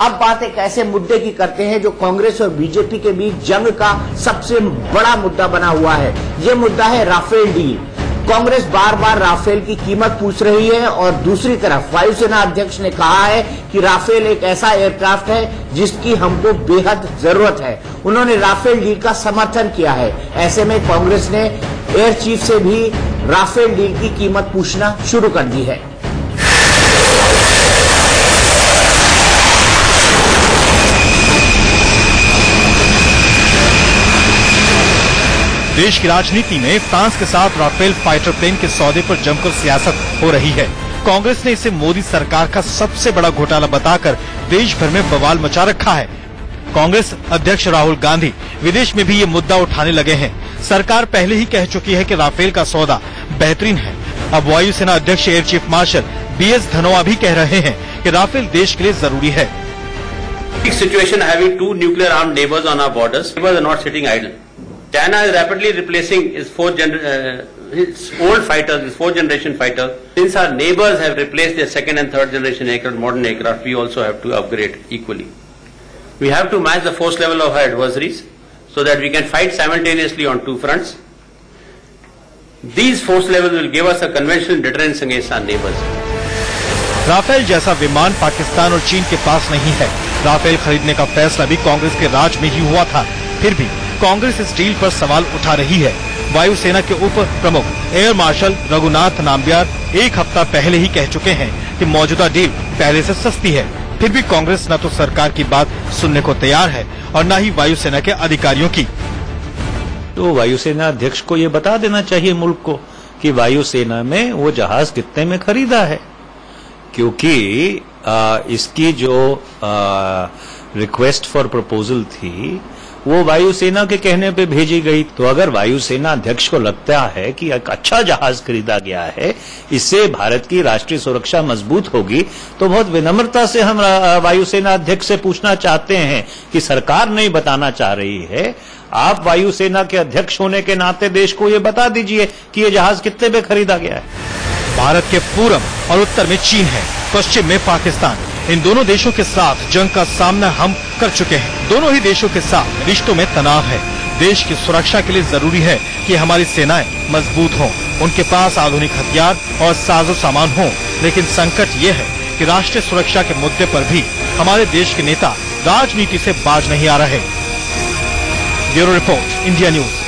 अब बात एक ऐसे मुद्दे की करते हैं जो कांग्रेस और बीजेपी के बीच जंग का सबसे बड़ा मुद्दा बना हुआ है। ये मुद्दा है राफेल डील। कांग्रेस बार बार राफेल की कीमत पूछ रही है और दूसरी तरफ वायुसेना अध्यक्ष ने कहा है कि राफेल एक ऐसा एयरक्राफ्ट है जिसकी हमको बेहद जरूरत है। उन्होंने राफेल डील का समर्थन किया है। ऐसे में कांग्रेस ने एयर चीफ से भी राफेल डील की कीमत पूछना शुरू कर दी है। देश की राजनीति में फ्रांस के साथ राफेल फाइटर प्लेन के सौदे पर जमकर सियासत हो रही है। कांग्रेस ने इसे मोदी सरकार का सबसे बड़ा घोटाला बताकर देश भर में बवाल मचा रखा है। कांग्रेस अध्यक्ष राहुल गांधी विदेश में भी ये मुद्दा उठाने लगे हैं। सरकार पहले ही कह चुकी है कि राफेल का सौदा बेहतरीन है। अब वायुसेना अध्यक्ष air chief marshal BS Dhanoa भी कह रहे हैं कि राफेल देश के लिए जरूरी है। Situation having two nuclear armed neighbors on our borders, neighbors are not sitting idle. China is rapidly replacing its old fighters, its fourth generation fighters. Since our neighbors have replaced their second and third generation aircraft, modern aircraft, we also have to upgrade equally. We have to match the force level of our adversaries so that we can fight simultaneously on two fronts. These force levels will give us a conventional deterrence against our neighbors. Rafale जैसा विमान पाकिस्तान और चीन के पास नहीं है। Rafale खरीदने का फैसला भी कांग्रेस के राज में ही हुआ था। फिर भी कांग्रेस इस डील पर सवाल उठा रही है। वायुसेना के उप प्रमुख एयर मार्शल रघुनाथ नाम्बियार एक हफ्ता पहले ही कह चुके हैं कि मौजूदा डील पहले से सस्ती है। फिर भी कांग्रेस न तो सरकार की बात सुनने को तैयार है और न ही वायुसेना के अधिकारियों की। तो वायुसेना अध्यक्ष को ये बता देना चाहिए मुल्क को कि वायुसेना में वो जहाज कितने में खरीदा है, क्योंकि इसकी जो रिक्वेस्ट फॉर प्रपोजल थी वो वायुसेना के कहने पे भेजी गई। तो अगर वायुसेना अध्यक्ष को लगता है कि एक अच्छा जहाज खरीदा गया है, इससे भारत की राष्ट्रीय सुरक्षा मजबूत होगी, तो बहुत विनम्रता से हम वायुसेना अध्यक्ष से पूछना चाहते हैं कि सरकार नहीं बताना चाह रही है, आप वायुसेना के अध्यक्ष होने के नाते देश को ये बता दीजिए कि ये जहाज कितने में खरीदा गया है। भारत के पूर्व और उत्तर में चीन है, पश्चिम में पाकिस्तान। इन दोनों देशों के साथ जंग का सामना हम कर चुके हैं। दोनों ही देशों के साथ रिश्तों में तनाव है। देश की सुरक्षा के लिए जरूरी है कि हमारी सेनाएं मजबूत हों, उनके पास आधुनिक हथियार और साजो सामान हो। लेकिन संकट ये है कि राष्ट्रीय सुरक्षा के मुद्दे पर भी हमारे देश के नेता राजनीति से बाज नहीं आ रहे। Bureau report, India news.